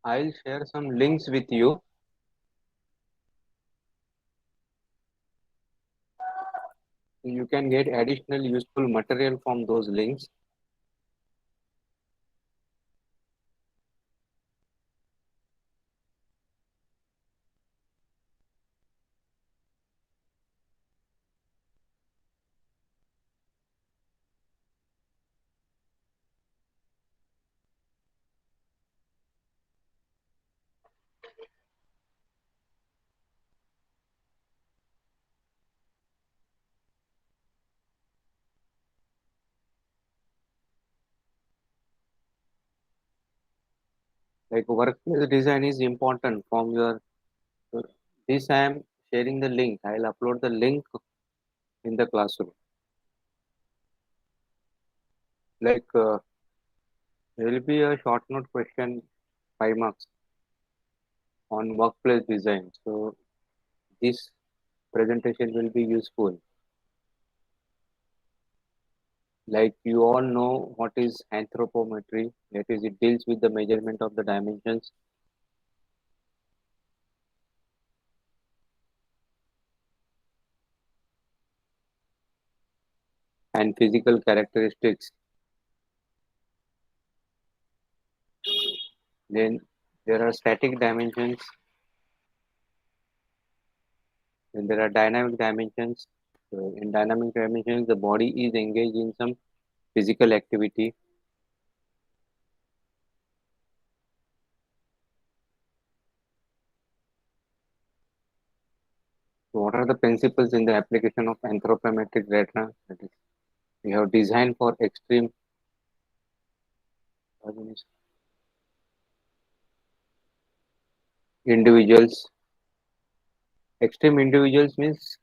I'll share some links with you. You can get additional useful material from those links. Like workplace design is important from your. This I am sharing the link. I'll upload the link in the classroom. Like there will be a short note question, 5 marks on workplace design. So this presentation will be useful. Like you all know what is anthropometry. That is, it deals with the measurement of the dimensions and physical characteristics. Then there are static dimensions. Then there are dynamic dimensions. So in dynamic dimensions, the body is engaged in some physical activity. So what are the principles in the application of anthropometric data? That is, we have designed for extreme individuals. Extreme individuals means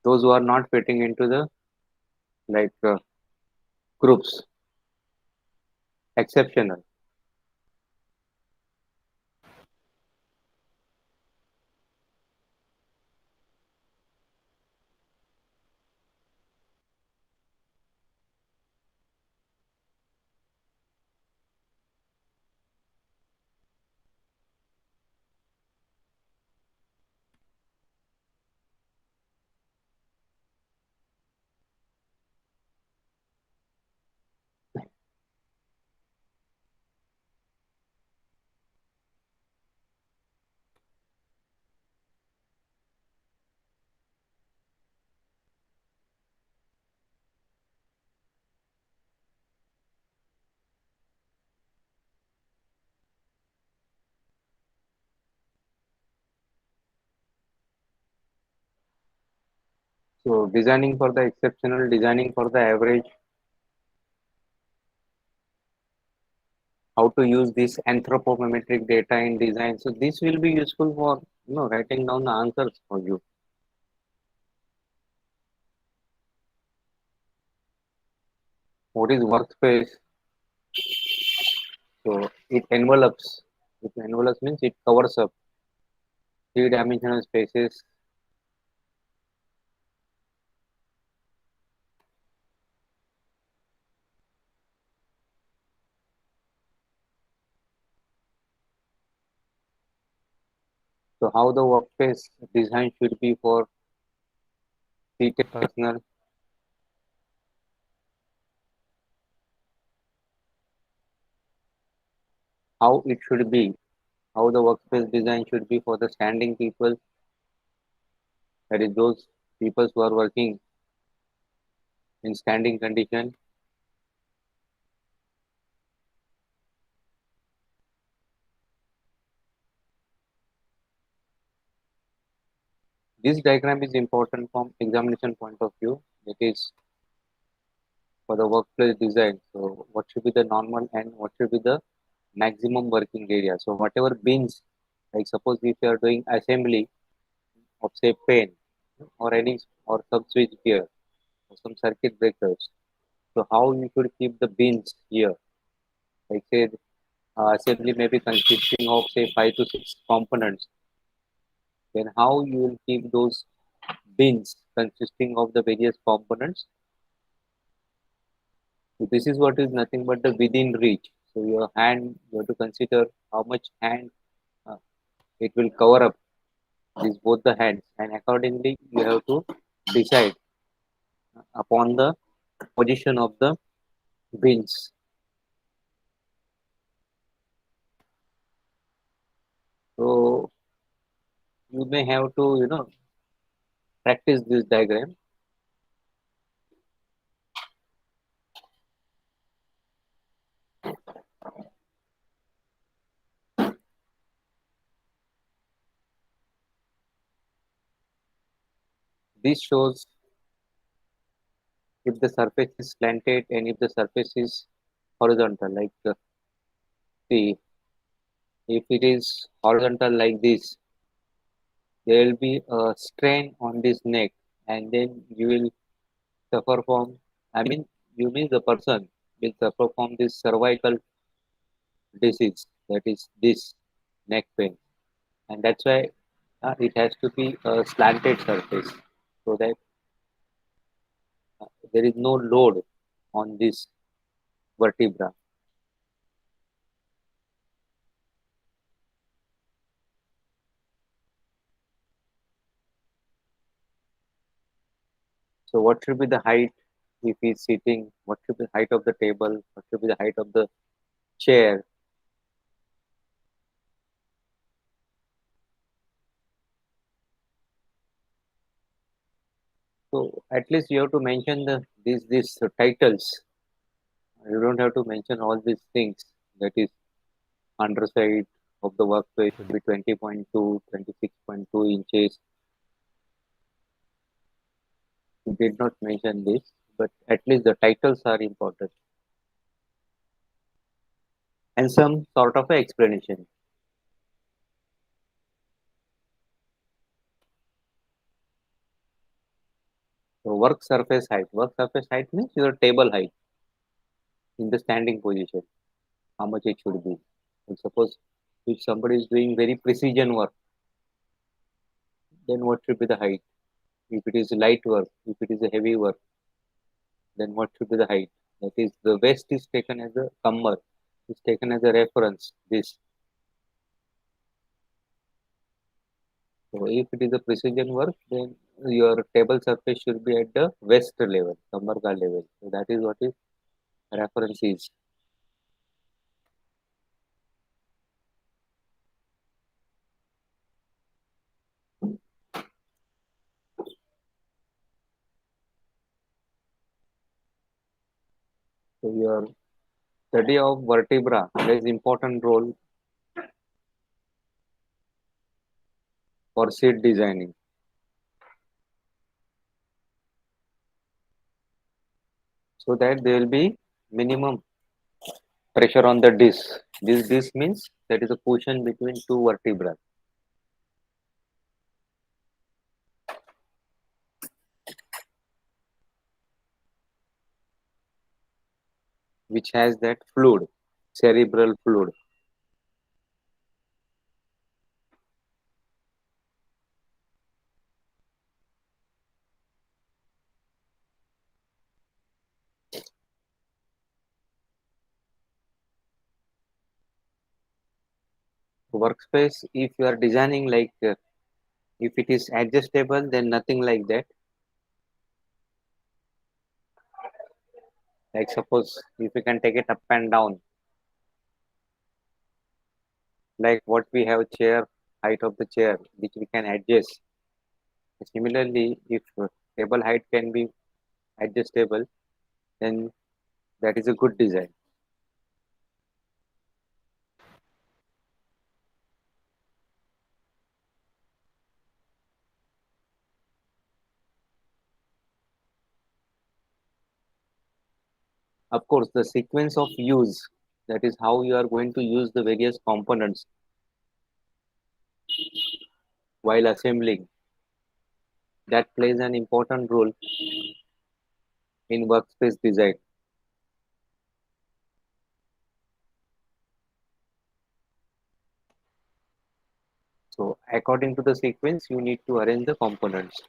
those who are not fitting into the like groups. Exceptional. So designing for the exceptional, designing for the average, how to use this anthropometric data in design. So this will be useful for writing down the answers for you. What is workspace? So it envelopes. It envelopes means it covers up three-dimensional spaces. So how the workspace design should be for seated personnel, how it should be, how the workspace design should be for the standing people, that is those people who are working in standing condition. This diagram is important from examination point of view. It is for the workplace design. So what should be the normal and what should be the maximum working area. So whatever bins, like suppose if you are doing assembly of say pen or any or sub switch gear or some circuit breakers. So how you should keep the bins here? Like say assembly may be consisting of say 5 to 6 components. Then how you will keep those bins consisting of the various components? So this is what is nothing but the within reach. So your hand, you have to consider how much hand uh, it will cover up these both the hands, and accordingly you have to decide upon the position of the bins. So you may have to practice this diagram. This shows if the surface is slanted and if the surface is horizontal. Like see, if it is horizontal like this, there will be a strain on this neck, and then you will suffer from. I mean, you mean the person will suffer from this cervical disease, that is this neck pain, and that's why it has to be a slanted surface so that there is no load on this vertebra. So what should be the height if he's sitting? What should be the height of the table? What should be the height of the chair? So at least you have to mention these titles. You don't have to mention all these things. That is underside of the workplace should be 20.2, 26.2 inches. You did not mention this, but at least the titles are important and some sort of a explanation. So work surface height. Work surface height means your table height in the standing position. How much it should be. And suppose if somebody is doing very precision work, then what should be the height? If it is light work, if it is a heavy work, then what should be the height? That is, the waist is taken as a camber, is taken as a reference. This. So if it is a precision work, then your table surface should be at the waist level, kambarga level. So that is what is reference is. So your study of vertebra plays important role for seat designing, so that there will be minimum pressure on the disc. This disc means that is a cushion between two vertebrae, which has that fluid, cerebral fluid. Workspace, if you are designing like if it is adjustable, then nothing like that. Like suppose if you can take it up and down, like what we have chair, height of the chair, which we can adjust. Similarly, if table height can be adjustable, then that is a good design. Of course, the sequence of use, that is how you are going to use the various components while assembling, that plays an important role in workspace design. So according to the sequence, you need to arrange the components.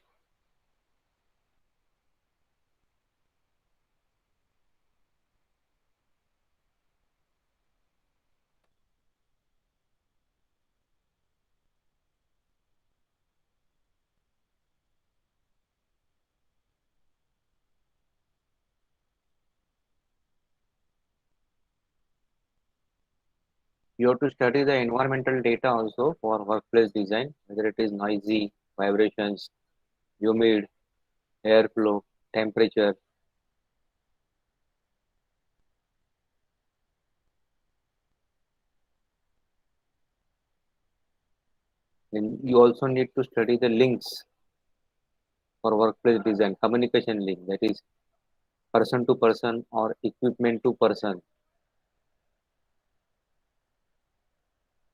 You have to study the environmental data also for workplace design, whether it is noisy, vibrations, humid, airflow, temperature. Then you also need to study the links for workplace design, communication link, that is person to person or equipment to person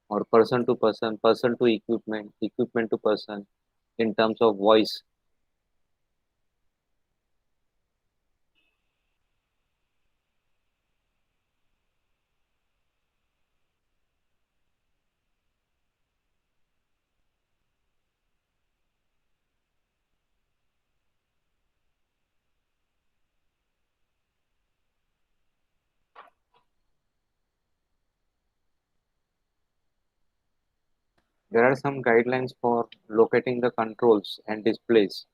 or person to equipment, equipment to person in terms of voice. There are some guidelines for locating the controls and displays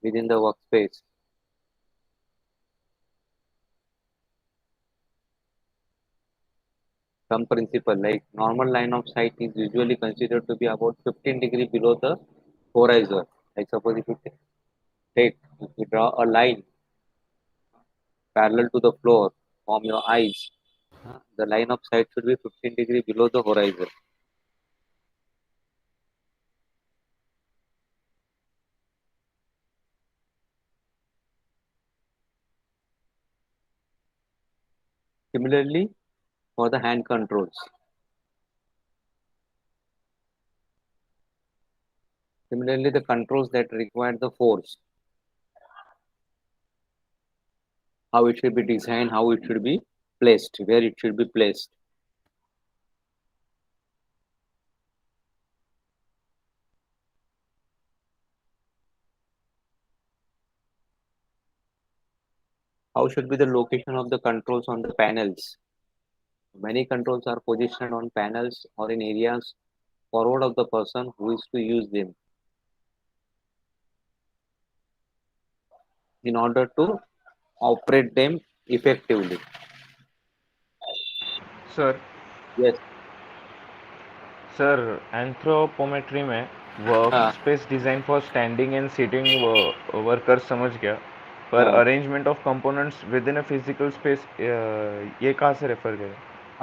within the workspace. Some principle like normal line of sight is usually considered to be about 15 degrees below the horizon. Like suppose if you draw a line parallel to the floor from your eyes, the line of sight should be 15 degrees below the horizon. Similarly, for the hand controls. Similarly, the controls that require the force, how it should be designed, how it should be placed, where it should be placed. How should be the location of the controls on the panels? Many controls are positioned on panels or in areas forward of the person who is to use them in order to operate them effectively. Sir Yes. Sir anthropometry में work हाँ space design for standing and seating workers समझ गया, पर हाँ. Arrangement of components within a physical space ये कहाँ से refer करें?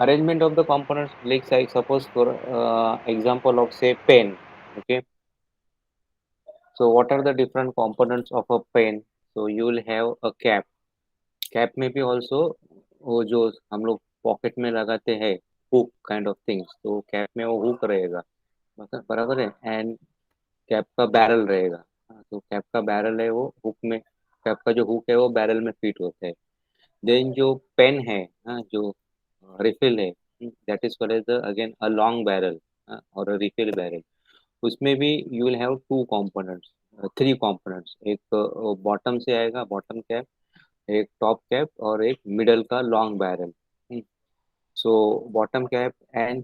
Arrangement of the components, like I suppose for example of say pen. Okay. So what are the different components of a pen? So you will have a cap. Cap में भी also वो जो हम लोग pocket में लगाते हैं hook kind of things, तो कैप में वो हुक रहेगा, मतलब बराबर है. एंड कैप का बैरल रहेगा. हाँ, तो कैप का बैरल है वो हुक में, कैप का जो हुक है वो बैरल में फिट होता है. देन जो पेन है, हाँ, जो रिफिल है, that is called as again a long barrel और रिफिल बैरल. उसमें भी you will have two components, three components. एक बॉटम से आएगा, बॉटम कैप, एक टॉप कैप और एक मिडल का long barrel. So bottom cap and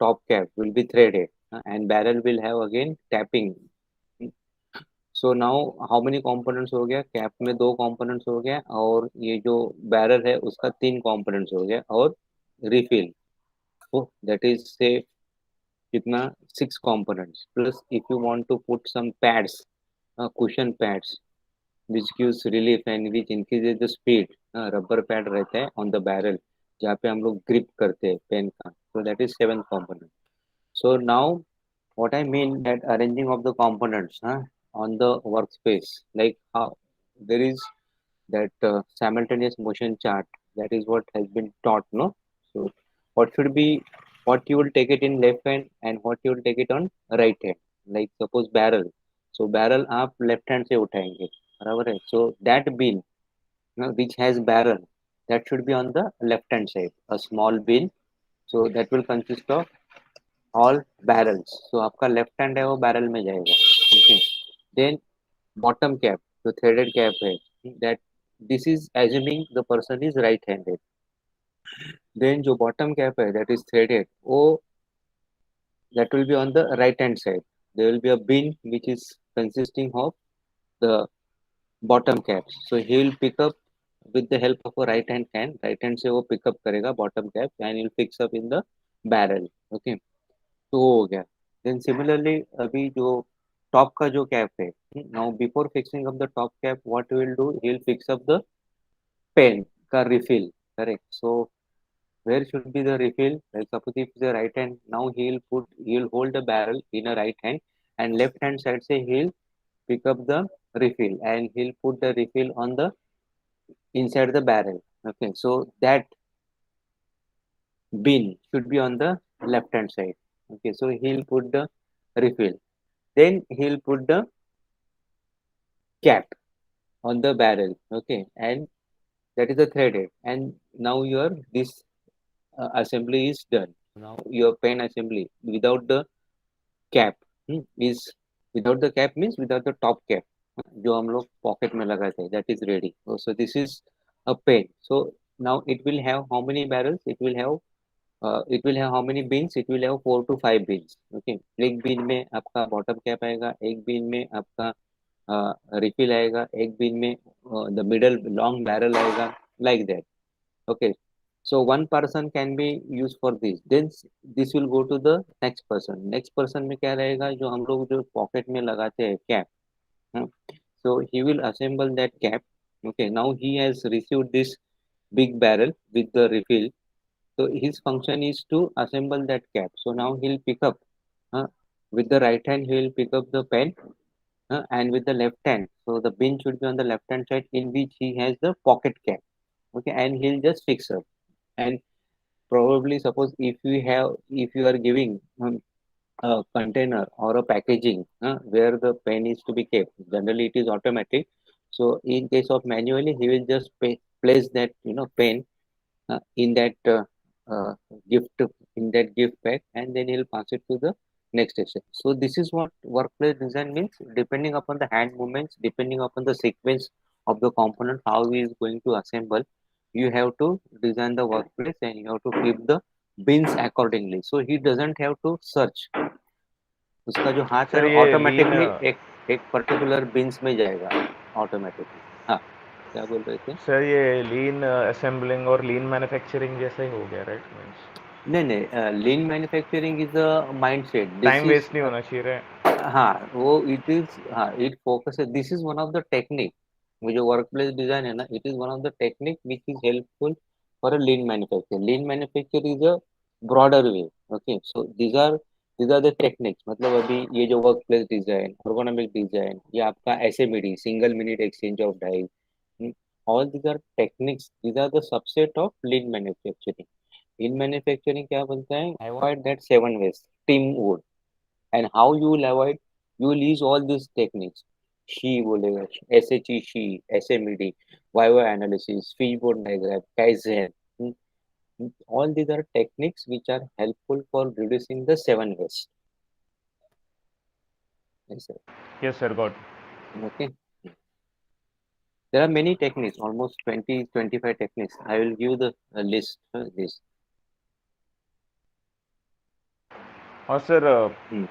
top cap will be threaded, and barrel will have again tapping. So now how many components हो गया, cap में दो कंपोनेंट्स हो गया और ये जो बैरल है उसका तीन कंपोनेंट्स हो गया और रिफिल, दैट इज से कितना, six components. Plus if you want to put some pads, cushion pads which gives relief and which increases the speed. Rubber pad रहता है ऑन द बैरल जहाँ पे हम लोग ग्रिप करते हैं पेन का, so that is seventh component. So now what I mean that arranging of the components on the workspace, like how there is that simultaneous motion chart, that is what has been taught, no? So what should be, what you will take it in left hand and what you will take it on right hand. Like suppose barrel, so barrel आप left hand से उठाएंगे, बराबर है. So that bin, which has barrel, that should be on the left hand side, a small bin. So that will consist of all barrels. So आपका left hand है वो barrel में जाएगा, ठीक है. Then bottom cap, जो threaded cap है, that this is assuming the person is right handed. Then जो bottom cap है that is threaded, वो that will be on the right hand side. There will be a bin which is consisting of the bottom cap. So he will pick up with the help of a right hand से वो pick up करेगा bottom cap and he'll fix up in the barrel. Okay, तो वो हो गया. Then similarly अभी जो top का जो cap है, now before fixing up the top cap, what he will do, he'll fix up the pen का refill. Correct. So where should be the refill? Like suppose if the right hand, now he'll hold the barrel in a right hand, and left hand side say he'll pick up the refill and he'll put the refill on the inside the barrel. Okay, so that bin should be on the left hand side. Okay, so he'll put the refill, then he'll put the cap on the barrel. Okay, and that is the threaded, and now your this assembly is done. Now your pen assembly without the cap is, without the cap means without the top cap जो हम लोग pocket में लगाते हैं, that is ready. So this is a pen. So now it will have how many barrels? It will have how many bins? It will have 4 to 5 bins. Okay, एक bin में आपका bottom cap आएगा, एक bin में आपका refill आएगा, एक bin में the middle long barrel आएगा, like that. Okay, so one person can be used for this. Then this will go to the next person. Next person में क्या रहेगा, जो हम लोग जो पॉकेट में लगाते हैं cap. So he will assemble that cap. Okay, now he has received this big barrel with the refill. So his function is to assemble that cap. So now he'll pick up uh, with the right hand, he will pick up the pen, and with the left hand. So the bin should be on the left hand side in which he has the pocket cap. Okay, and he'll just fix up. And probably suppose if you are giving a container or a packaging where the pen is to be kept, generally it is automatic. So in case of manually, he will just place that pen in that uh, gift in that gift pack, and then he'll pass it to the next station. So this is what workplace design means. Depending upon the hand movements, depending upon the sequence of the component, how he is going to assemble, you have to design the workplace and you have to keep the bins accordingly. So he doesn't have to search. उसका जो हाथ है sir ये लीन automatically एक एक particular beans में जाएगा automatically. हाँ, क्या बोल रहे थे? सर ये लीन असेंबलिंग और लीन मैन्युफैक्चरिंग जैसा ही हो गया, राइट? मीन्स नहीं नहीं, lean manufacturing is a mindset. This time is, waste नहीं होना चाहिए, राइट? हाँ वो इट इज, हाँ इट फोकस है. This is one of the technique. वो जो वर्क प्लेस डिजाइन है ना, it is one of the technique which is helpful for a lean manufacture. Lean manufacture is a broader way. Okay, so these are the techniques. मतलब अभी ये जो work place design, ergonomic design, ये आपका SMED, single minute exchange of die, all these are techniques. These are the subset of lean manufacturing. In manufacturing क्या बनता है? Avoid that 7 waste TIMWOOD. And how you will avoid? You will use all this techniques. She बोलेगा, SHE, she, SMED, why why analysis, feature diagram, kaizen. All these are techniques which are helpful for reducing the 7 waste. Yes, sir. Yes sir, got. Okay. There are many techniques, almost 20 25 techniques. I will give the list. This. और sir Hmm.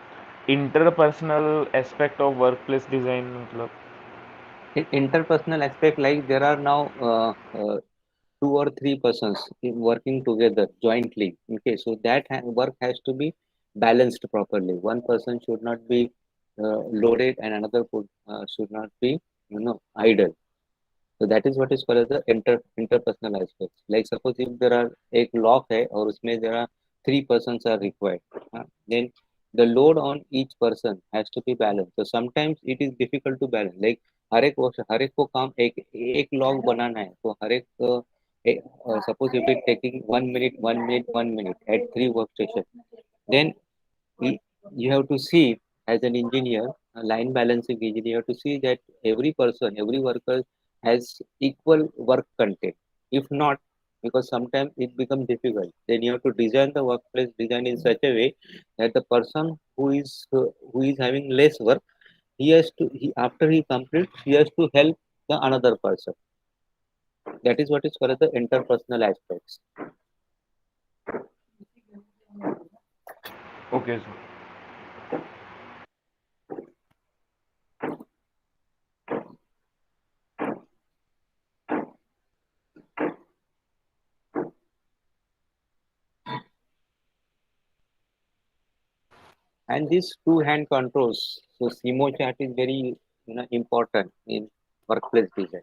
Interpersonal aspect of work place design मतलब? In interpersonal aspect, like there are now 2 or 3 persons working together jointly. Okay, so that work has to be balanced properly. One person should not be loaded, and another should not be idle. So that is what is called as the interpersonal aspects. Like suppose if there are एक lock है और उसमें there are 3 persons are required, then the load on each person has to be balanced. So sometimes it is difficult to balance. Like हर एक को काम एक एक lock बनाना है, तो suppose if it taking 1 minute, 1 minute, 1 minute at 3 workstation, then you have to see as an engineer, a line balancing engineer, you have to see that every person, every worker has equal work content. If not, because sometimes it becomes difficult, then you have to design the workplace design in such a way that the person who is having less work, after he completes, he has to help the another person. That is what is called the interpersonal aspects. Okay sir. And these two hand controls, so CMO chart is very important in workplace design.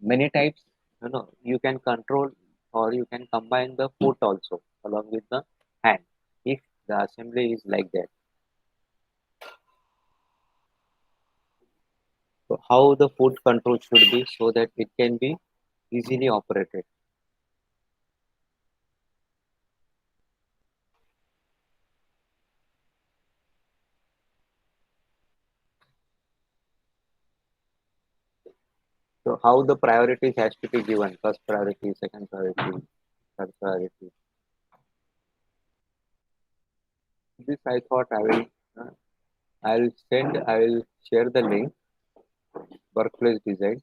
Many types, you can control or you can combine the foot also along with the hand if the assembly is like that. So how the foot control should be so that it can be easily operated. So how the priorities has to be given, first priority, second priority, third priority. This I thought uh, I will share the link, workplace design,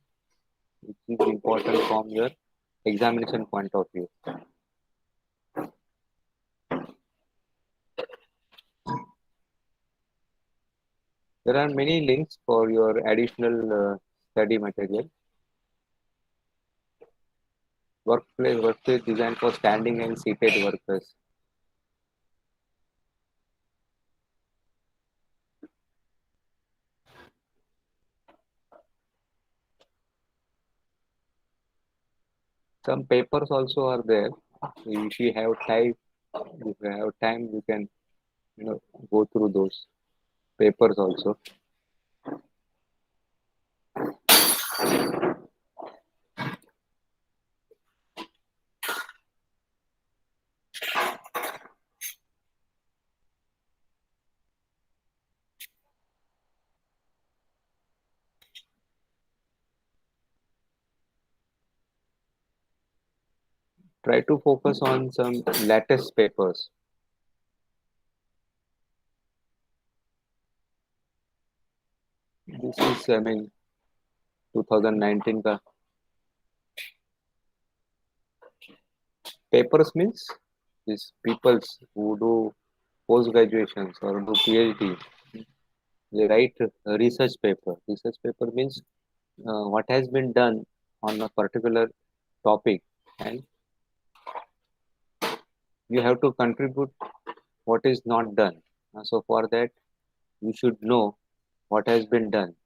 which is important from your examination point of view. There are many links for your additional study material. Workplace design for standing and seated workers. Some papers also are there. If you have time, you can go through those papers also. Try to focus on some latest papers. This is, 2019 ka papers means these peoples who do post graduations or do PhD. They write a research paper. Research paper means what has been done on a particular topic, and you have to contribute what is not done. So for that, you should know what has been done.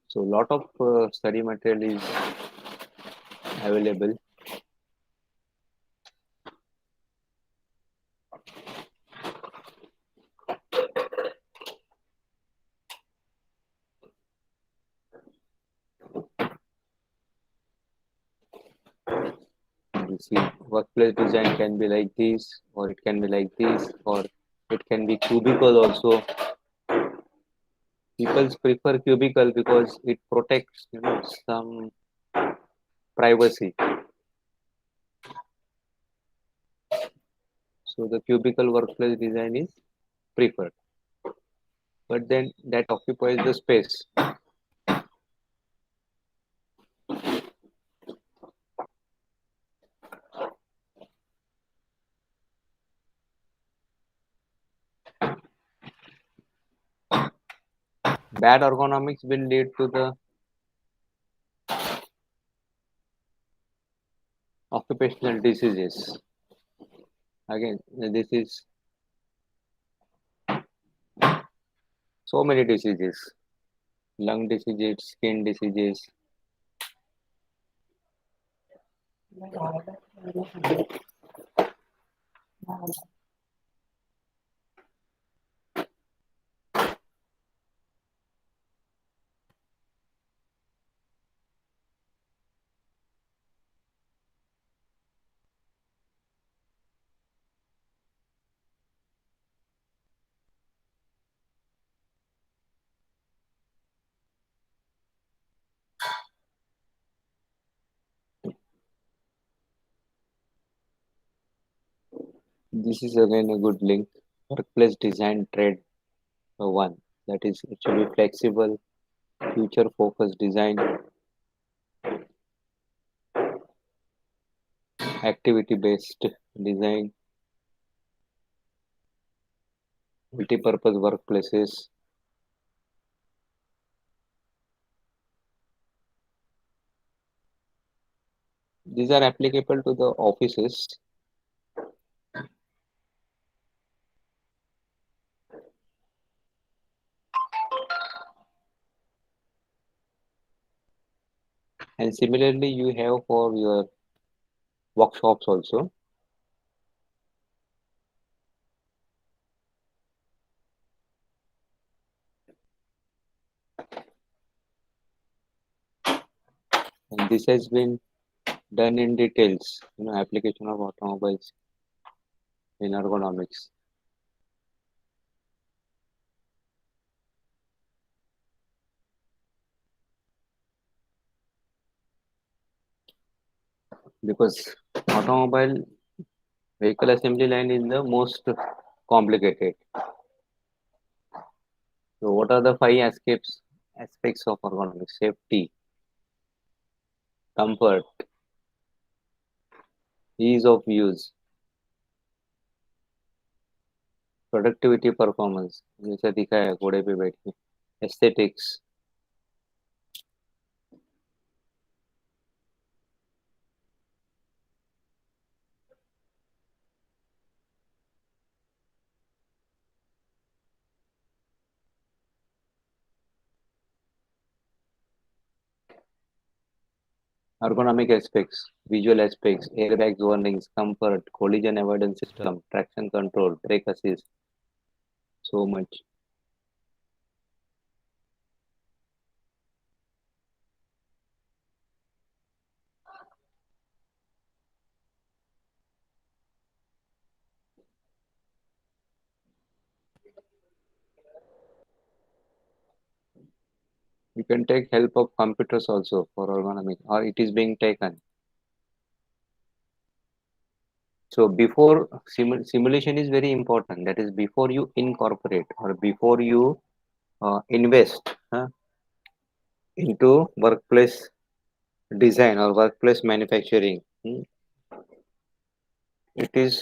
So lot of study material is available. You see, workplace design can be like this, or it can be like this, or it can be cubicle also. People prefer cubicle because it protects, some privacy. So the cubicle workplace design is preferred. But then that occupies the space. Bad ergonomics will lead to the occupational diseases. Again, this is so many diseases, lung diseases, skin diseases. This is again a good link. Workplace design trade one, that is actually flexible, future focused design. activity-based design, multi-purpose workplaces. These are applicable to the offices. And similarly, you have for your workshops also. And this has been done in details, application of automobiles in ergonomics. Because automobile vehicle assembly line is the most complicated. So what are the five aspects of ergonomics? Safety, comfort, ease of use, productivity performance जैसा दिखा है घोड़े पे बैठ के aesthetics ergonomic aspects visual aspects airbags warnings comfort collision avoidance system traction control brake assist so much you can take help of computers also for ergonomic or it is being taken so before simulation is very important that is before you incorporate or before you invest into workplace design or workplace manufacturing it is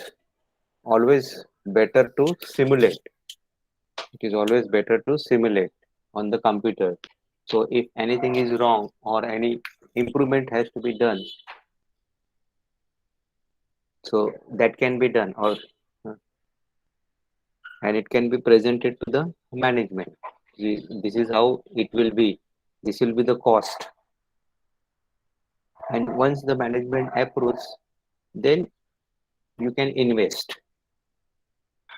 always better to simulate it is always better to simulate on the computer so if anything is wrong or any improvement has to be done so that can be done or and it can be presented to the management this is how it will be this will be the cost and once the management approves then you can invest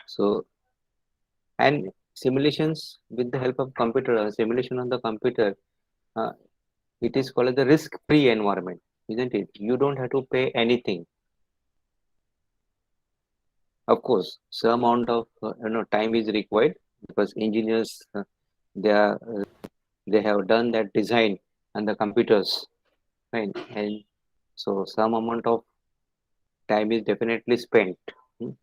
so and simulations with the help of computer or simulation on the computer uh, it is called the risk free environment isn't it you don't have to pay anything of course some amount of time is required because engineers they are they have done that design on the computers right and so some amount of time is definitely spent hmm?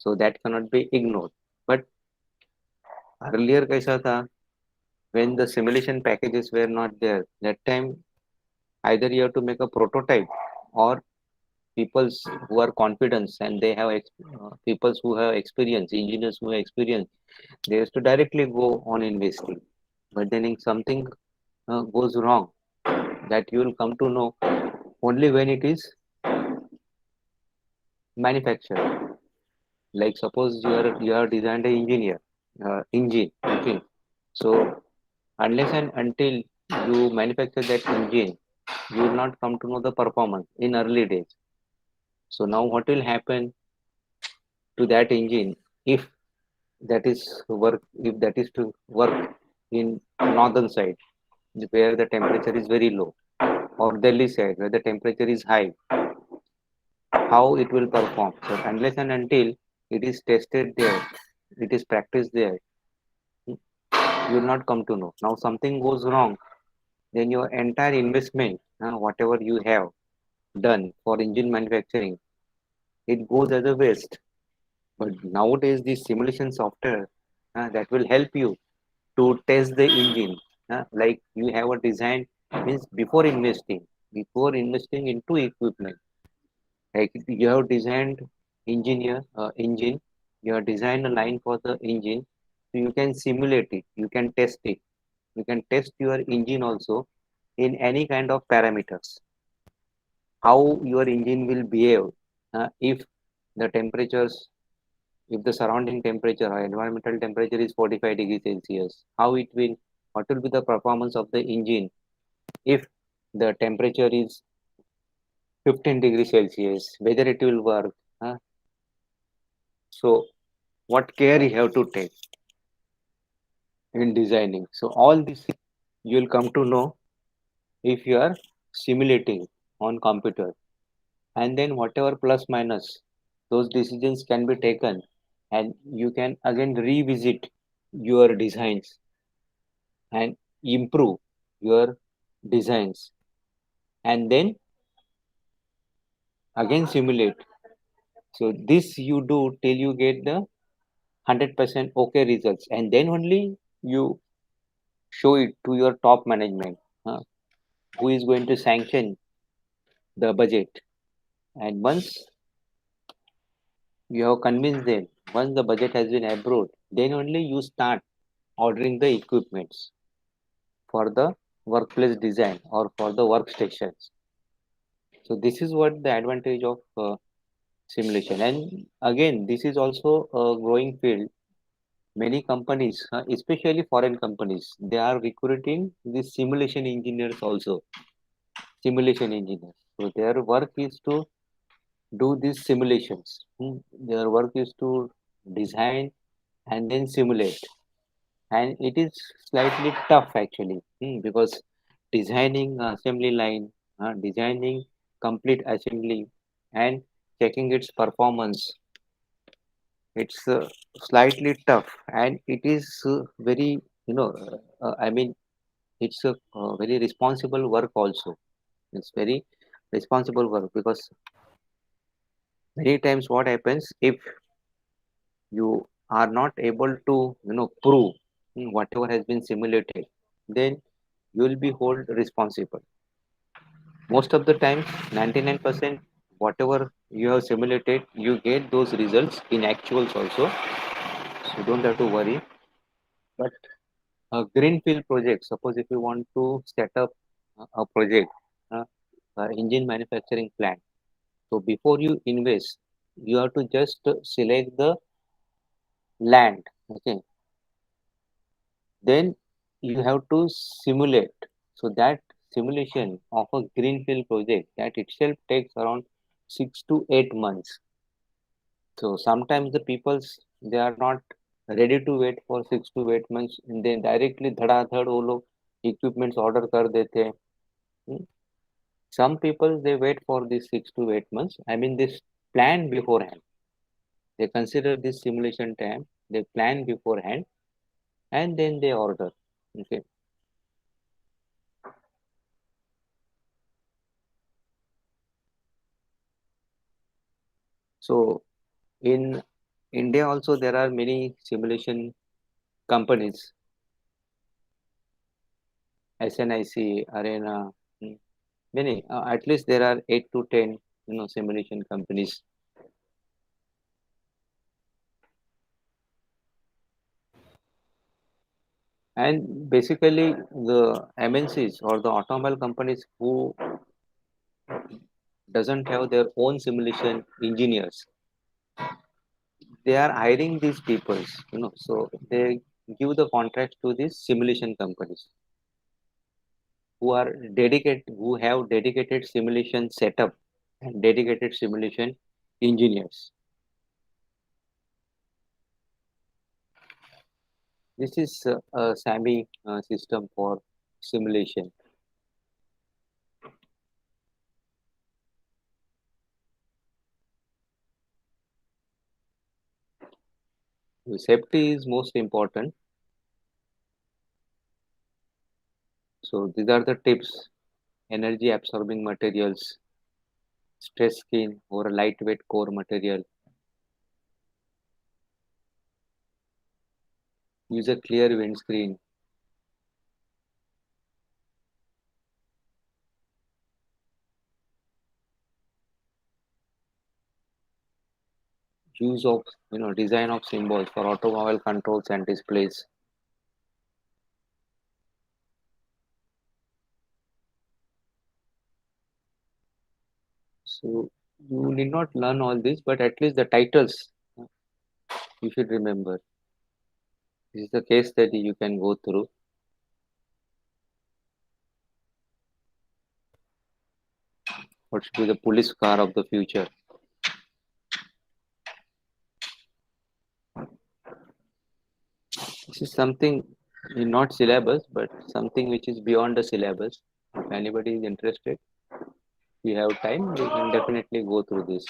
So that cannot be ignored but earlier kaisa tha when the simulation packages were not there that time either you have to make a prototype or peoples who are confident and they have peoples who have experience engineers who have experience they used to directly go on investing but then if something goes wrong that you will come to know only when it is manufactured like suppose you are designed an engine okay so unless and until you manufacture that engine you will not come to know the performance in early days so now what will happen to that engine if that is work if that is to work in northern side where the temperature is very low or Delhi side where the temperature is high how it will perform so unless and until it is tested there it is practiced there you will not come to know now something goes wrong then your entire investment whatever you have done for engine manufacturing it goes as a waste but nowadays the simulation software that will help you to test the engine like you have a design means before investing into equipment Like you have designed engine, you have designed a line for the engine, so you can simulate it, you can test it, you can test your engine also in any kind of parameters. How your engine will behave if the temperatures, if the surrounding temperature or environmental temperature is 45 degrees Celsius, how it will, what will be the performance of the engine if the temperature is 15 degrees Celsius, whether it will work. So what care you have to take in designing. So all this you will come to know if you are simulating on computer, and then whatever plus minus, those decisions can be taken, and you can again revisit your designs and improve your designs, and then again simulate. So this you do till you get the 100% okay results, and then only you show it to your top management, uh, who is going to sanction the budget. And once you have convinced them, once the budget has been approved, then only you start ordering the equipments for the workplace design or for the workstations. So this is what the advantage of simulation. And again, this is also a growing field. Many companies, especially foreign companies, they are recruiting these simulation engineers also. Simulation engineers. So their work is to do these simulations. Their work is to design and then simulate. And it is slightly tough actually, because designing assembly line, designing complete assembly, and checking its performance, it's slightly tough, and it is very, I mean, it's a very responsible work also. It's very responsible work, because many times what happens if you are not able to prove whatever has been simulated, then you will be held responsible. Most of the time, 99% whatever you have simulated, you get those results in actuals also, so you don't have to worry. But a greenfield project, suppose if you want to set up a project, uh, engine manufacturing plant, so before you invest, you have to just select the land. Okay, then you have to simulate. So that simulation of a greenfield project, that itself takes around 6 to 8 months. So sometimes the peoples, they are not ready to wait for 6 to 8 months, and then directly धड़ाधड़ वो लोग equipments order कर देते हैं. Hmm. Some people they wait for these 6 to 8 months. I mean, this plan beforehand. They consider this simulation time. They plan beforehand, and then they order. Okay. So in India also there are many simulation companies, SNIC, Arena, many. At least there are 8 to 10, simulation companies. And basically, the MNCs or the automobile companies who doesn't have their own simulation engineers, they are hiring these people. So they give the contract to these simulation companies who are dedicated, who have dedicated simulation setup and dedicated simulation engineers. This is a SAMI system for simulation. Safety is most important. So these are the tips: energy absorbing materials, stress skin or a lightweight core material, use a clear windscreen, use of design of symbols for automobile controls and displays. So you need not learn all this, but at least the titles you should remember. This is the case study you can go through. What should be the police car of the future? This is something not syllabus, but something which is beyond the syllabus. If anybody is interested, we have time, we can definitely go through this.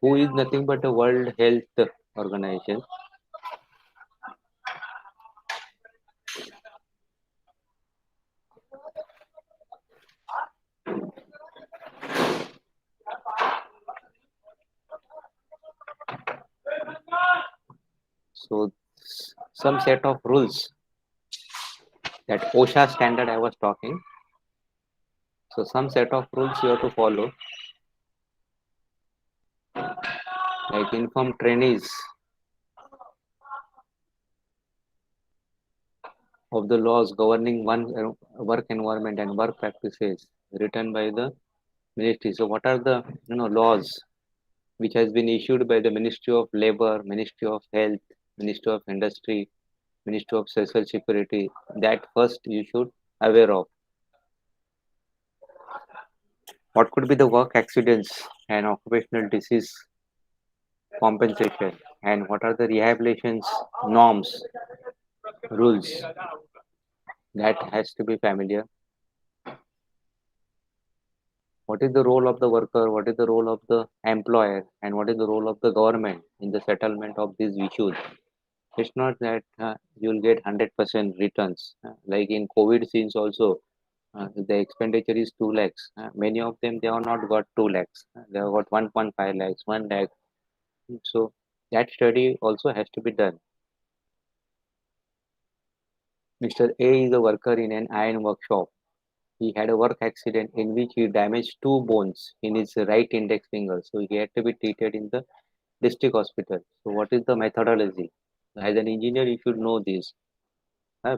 Who is nothing but a World Health Organization? So some set of rules, that OSHA standard I was talking. So some set of rules you have to follow, like inform trainees of the laws governing one work environment and work practices written by the ministry. So what are the laws which has been issued by the Ministry of Labor, Ministry of Health, Ministry of Industry, Ministry of Social Security? That first you should aware of. What could be the work accidents and occupational disease compensation, and what are the rehabilitations norms, rules? That has to be familiar. What is the role of the worker, what is the role of the employer, and what is the role of the government in the settlement of these issues? It's not that you'll get 100% returns. Like in COVID scenes also, the expenditure is 2 lakhs. Many of them, they have not got 2 lakhs. They have got 1.5 lakhs, 1 lakh. So that study also has to be done. Mr. A is a worker in an iron workshop. He had a work accident in which he damaged 2 bones in his right index finger. So he had to be treated in the district hospital. So what is the methodology? As an engineer, you should know this,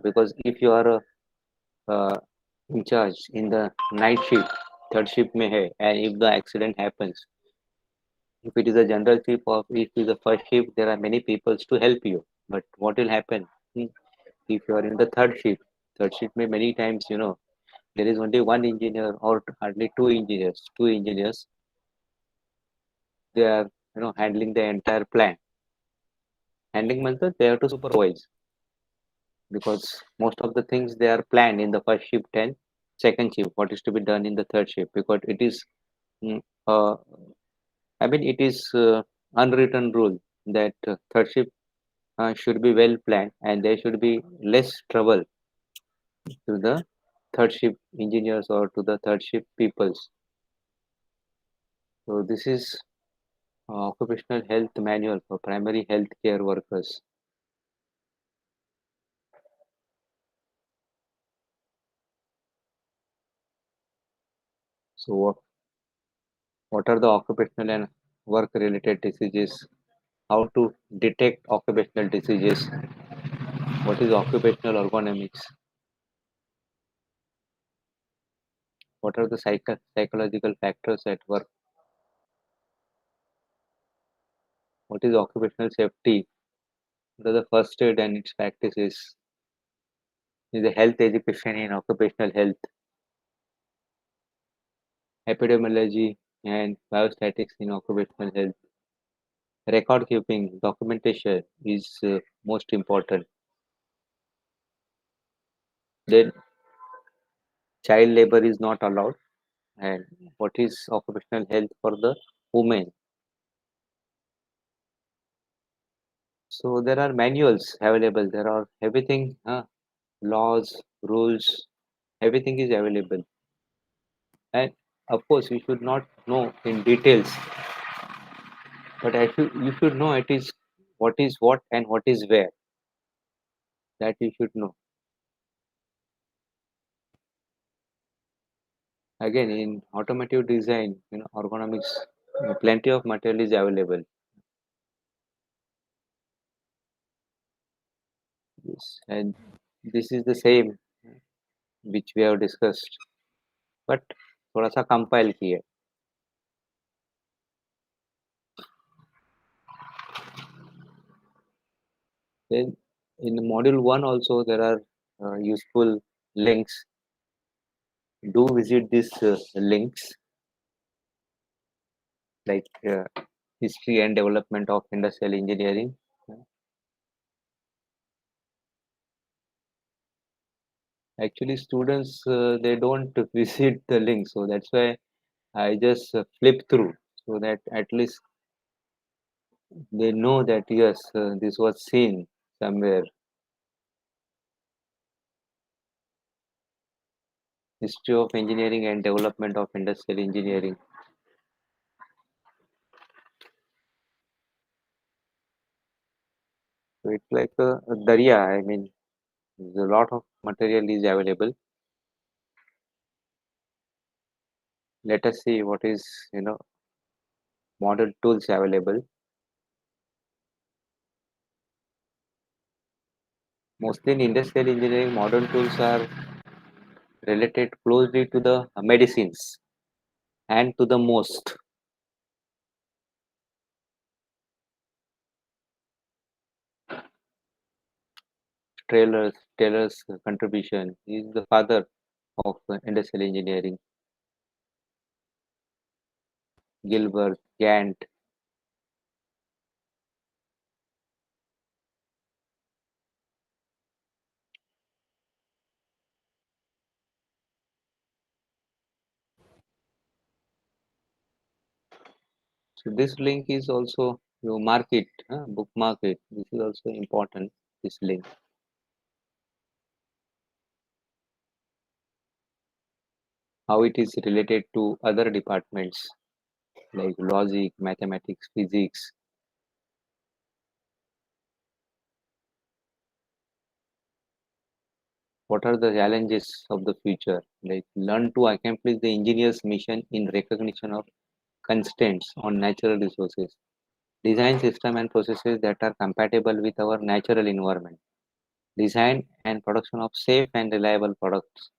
because if you are in charge in the night shift, third shift may hai, and if the accident happens, if it is a general shift or if it is a first shift, there are many people to help you. But what will happen if you are in the third shift? Third shift may many times, there is only one engineer or hardly two engineers. Two engineers, they are handling the entire plan. Handling means that they have to supervise, because most of the things they are planned in the first shift and second shift. What is to be done in the third shift? Because it is, mm, uh, I mean, it is unwritten rule that third shift should be well planned and there should be less trouble to the third shift engineers or to the third shift peoples. So this is occupational health manual for primary health care workers. So what are the occupational and work related diseases? How to detect occupational diseases? What is occupational ergonomics? What are the psychological factors at work? What is occupational safety? What are the first aid and its practices? Is the health education in occupational health, epidemiology and biostatics in occupational health. Record keeping, documentation is most important. Then child labor is not allowed. And what is occupational health for the women? So there are manuals available. There are everything, laws, rules, everything is available. And of course, you should not know in details, but you should know it is what and what is where. That you should know. Again, in automotive design, ergonomics, plenty of material is available. Yes, and this is the same which we have discussed. But थोड़ा सा compile किए. Then in module 1 also there are useful links. Do visit these links like history and development of industrial engineering. Actually, students they don't visit the link, so that's why I just flip through so that at least they know that yes, this was seen somewhere. History of engineering and development of industrial engineering. So it's like a darya. I mean, there's a lot of material is available. Let us see what is modern tools available. Mostly in industrial engineering, modern tools are related closely to the medicines and to the most. Taylor's contribution he is the father of industrial engineering. Gilbert, Gantt. So this link is also you mark it, bookmark it. This is also important. This link, how it is related to other departments like logic, mathematics, physics. What are the challenges of the future? Like learn to accomplish the engineer's mission in recognition of constraints on natural resources. Design system and processes that are compatible with our natural environment. Design and production of safe and reliable products.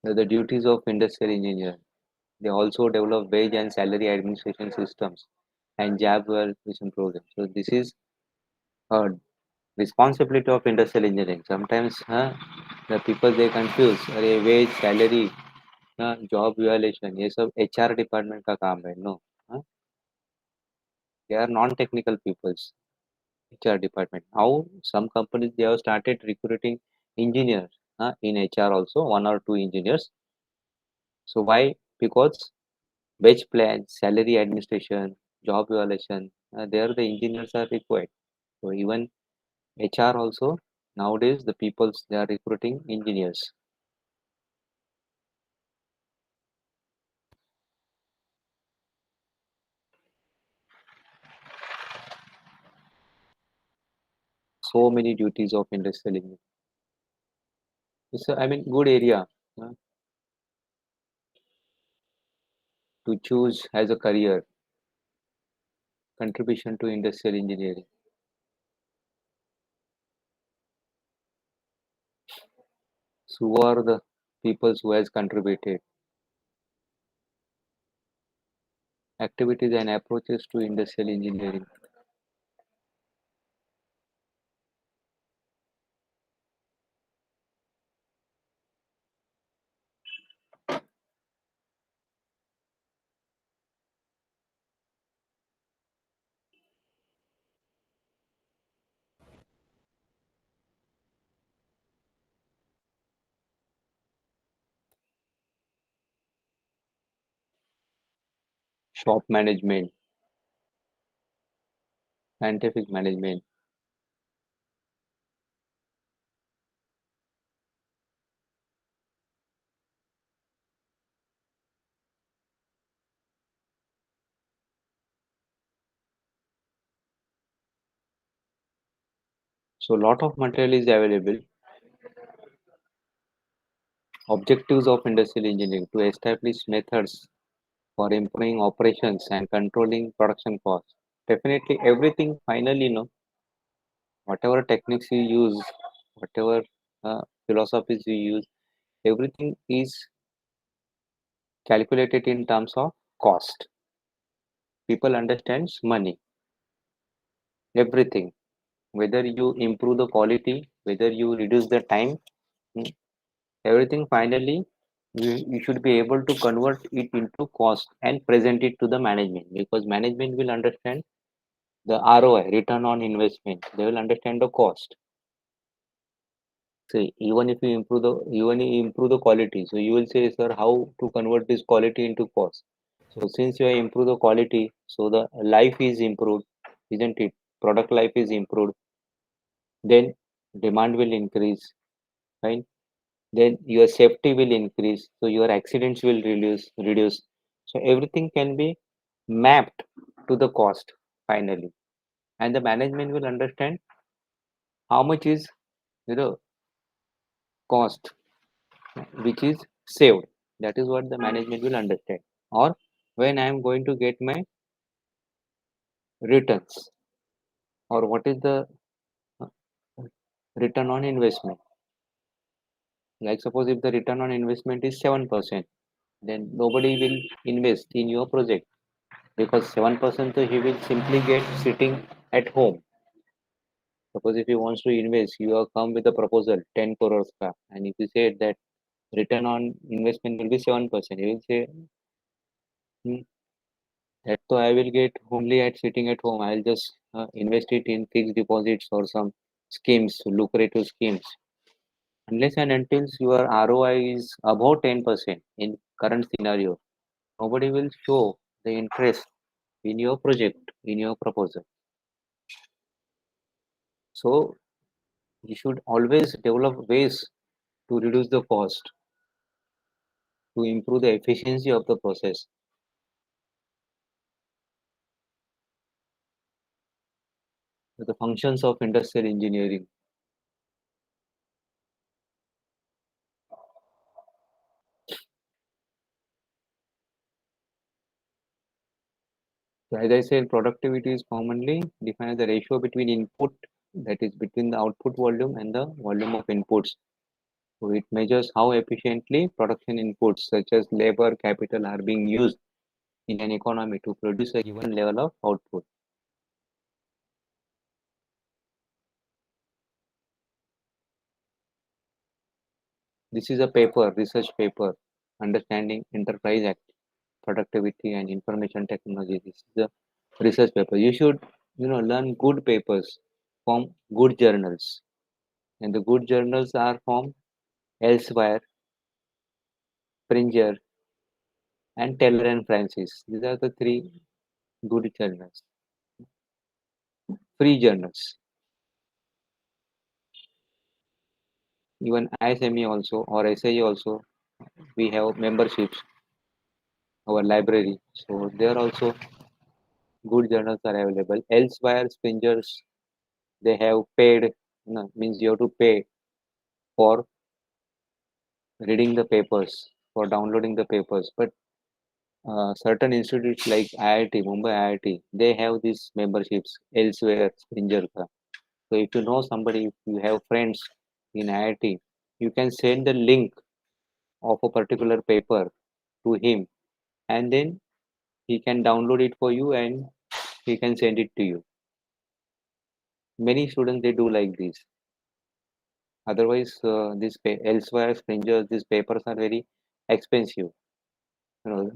The duties of industrial engineer. They also develop wage and salary administration systems and job evaluation programs. So this is a responsibility of industrial engineering. Sometimes the people they confuse अरे wage salary job evaluation ये सब HR department का काम है. No, हाँ, they are non-technical peoples. HR department. How some companies they have started recruiting engineers in HR also, one or two engineers. So why? Because wage plan, salary administration, job evaluation, there the engineers are required. So even HR also nowadays the peoples they are recruiting engineers. So many duties of industrial engineering. It's a, I mean good area uh, to choose as a career. Contribution to industrial engineering. So who are the peoples who has contributed? Activities and approaches to industrial engineering. top management, scientific management. So lot of material is available. Objectives of industrial engineering to establish methods for improving operations and controlling production costs. Definitely everything finally, whatever techniques you use, whatever philosophies you use, everything is calculated in terms of cost. People understands money, everything. Whether you improve the quality, whether you reduce the time, mm, everything finally you should be able to convert it into cost and present it to the management, because management will understand the ROI, return on investment. They will understand the cost. See, even if you improve the quality, so you will say, sir, how to convert this quality into cost? So since you have improved the quality, so the life is improved, isn't it? Product life is improved, then demand will increase, right? Then your safety will increase, so your accidents will reduce. So everything can be mapped to the cost finally, and the management will understand how much is cost which is saved. That is what the management will understand. Or when I am going to get my returns, or what is the uh, return on investment. Like suppose if the return on investment is 7%, then nobody will invest in your project, because 7% so he will simply get sitting at home. Suppose if he wants to invest, you have come with a proposal 10 crores ka, and if you say that return on investment will be 7%, he will say, "Hmm, that so I will get only at sitting at home. I'll just invest it in fixed deposits or some schemes, lucrative schemes." Unless and until your ROI is above 10% in current scenario, nobody will show the interest in your project, in your proposal. So you should always develop ways to reduce the cost, to improve the efficiency of the process. The functions of industrial engineering. So as I said, productivity is commonly defined as the ratio between input, that is between the output volume and the volume of inputs. So it measures how efficiently production inputs such as labor, capital are being used in an economy to produce a given level of output. This is a paper, research paper, understanding enterprise act, productivity and information technology. This is a research paper. You should, learn good papers from good journals, and the good journals are from Elsewhere, Springer, and Taylor and Francis. These are the three good journals, free journals. Even ISME also or SIE also, we have memberships, our library. So there also good journals are available. Elsewhere, Springers, they have paid, means you have to pay for reading the papers, for downloading the papers. But certain institutes like IIT, Mumbai IIT, they have these memberships elsewhere, Springer. So if you know somebody, if you have friends in IIT, you can send the link of a particular paper to him, and then he can download it for you and he can send it to you. Many students they do like this. Otherwise, elsewhere, strangers, these papers are very expensive. You know,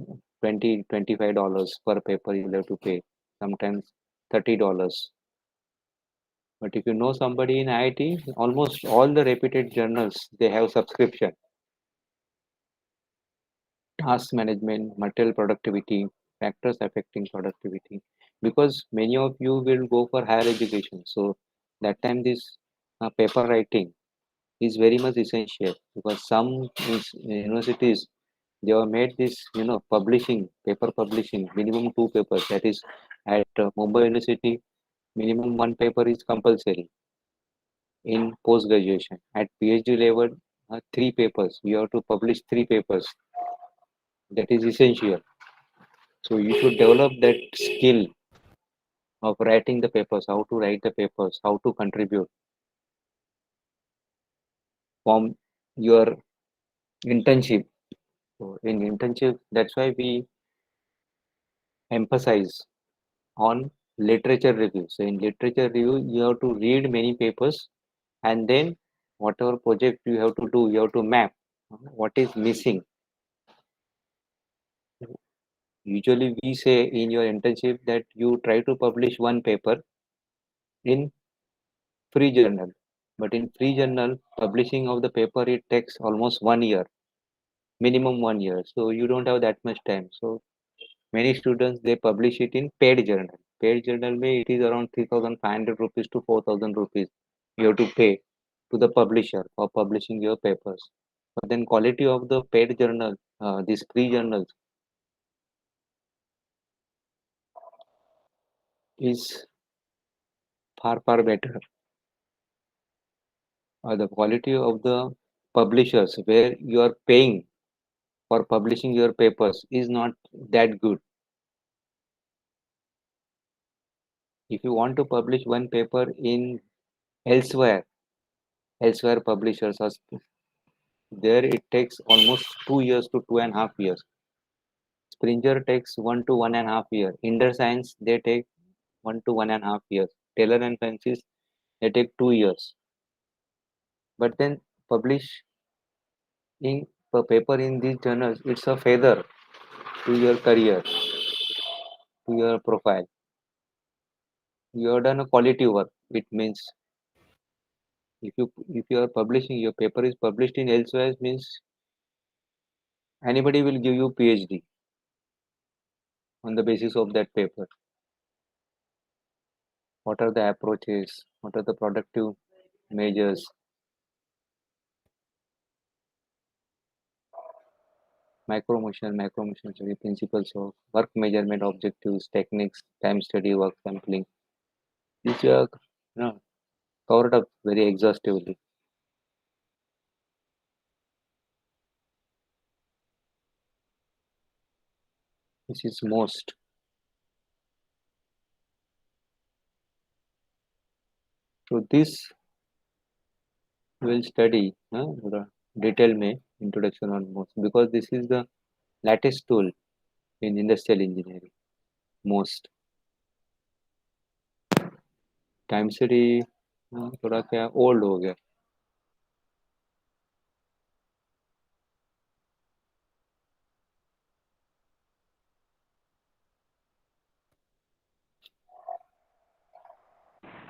$20, $25 per paper you have to pay. Sometimes $30. But if you know somebody in IIT, almost all the reputed journals they have subscription. Task management, material productivity, factors affecting productivity, because many of you will go for higher education. So that time this paper writing is very much essential, because some universities, they have made this, publishing, paper publishing, minimum two papers. That is, at Mumbai University, minimum one paper is compulsory in post graduation. At PhD level, three papers. You have to publish three papers. That is essential. So you should develop that skill of writing the papers, how to write the papers, how to contribute from your internship. So in internship, that's why we emphasize on literature review. So in literature review, you have to read many papers, and then whatever project you have to do, you have to map what is missing. Usually we say in your internship that you try to publish one paper in free journal, but in free journal, publishing of the paper, it takes almost 1 year, minimum 1 year. So you don't have that much time. So many students, they publish it in paid journal. Paid journal may it is around 3,500 rupees to 4,000 rupees you have to pay to the publisher for publishing your papers. But then quality of the paid journal, these free journals, is far better. The quality of the publishers where you are paying for publishing your papers is not that good. If you want to publish one paper in elsewhere, elsewhere publishers are there, it takes almost 2 years to 2.5 years. Springer takes 1 to 1.5 year. Inder Science, they take 1 to 1.5 years. Taylor and Francis, they take 2 years. But then publishing a paper in these journals, it's a feather to your career, to your profile. You have done a quality work. It means if you are publishing, your paper is published in elsewhere, means anybody will give you PhD on the basis of that paper. What are the approaches? What are the productive measures? Macro motion study, principles of work measurement, objectives, techniques, time study, work sampling. These are, covered up very exhaustively. This is most. So this will study the detail में introduction on most, because this is the latest tool in industrial engineering. Most time study थोड़ा क्या old हो गया.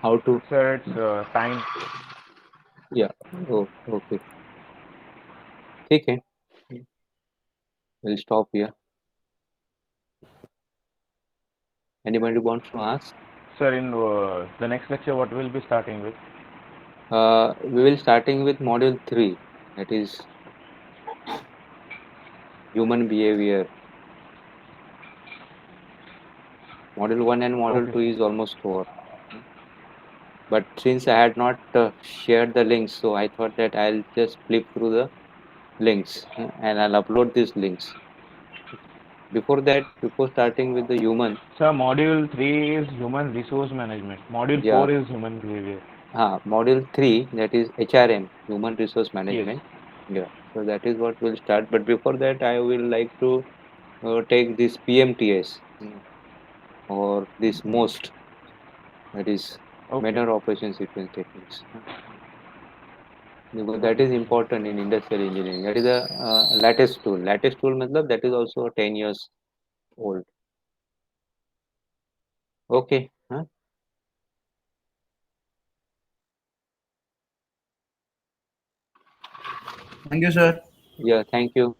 How to, Sir, it's time. yeah, oh, okay, ठीक है, we'll stop here. Anybody wants to ask? Sir, in the next lecture, what we'll be starting with? We will starting with module 3, that is human behavior. Module 1 and module Okay, 2 sir. is almost over. But since I had not shared the links, so I thought that I'll just flip through the links and I'll upload these links. Before that, before starting with the human, Sir, module 3 is human resource management. Module yeah, 4 is human behavior. module 3, that is HRM, human resource Yes. management. Yeah, so that is what will start. But before that, I will like to take this PMTS, or this most, that is Okay. manner operation sequence techniques. Because that Okay, is sir. important in industrial engineering. That is the latest tool. Latest tool matlab that is also 10 years old. Okay. Thank you, sir. Yeah, thank you.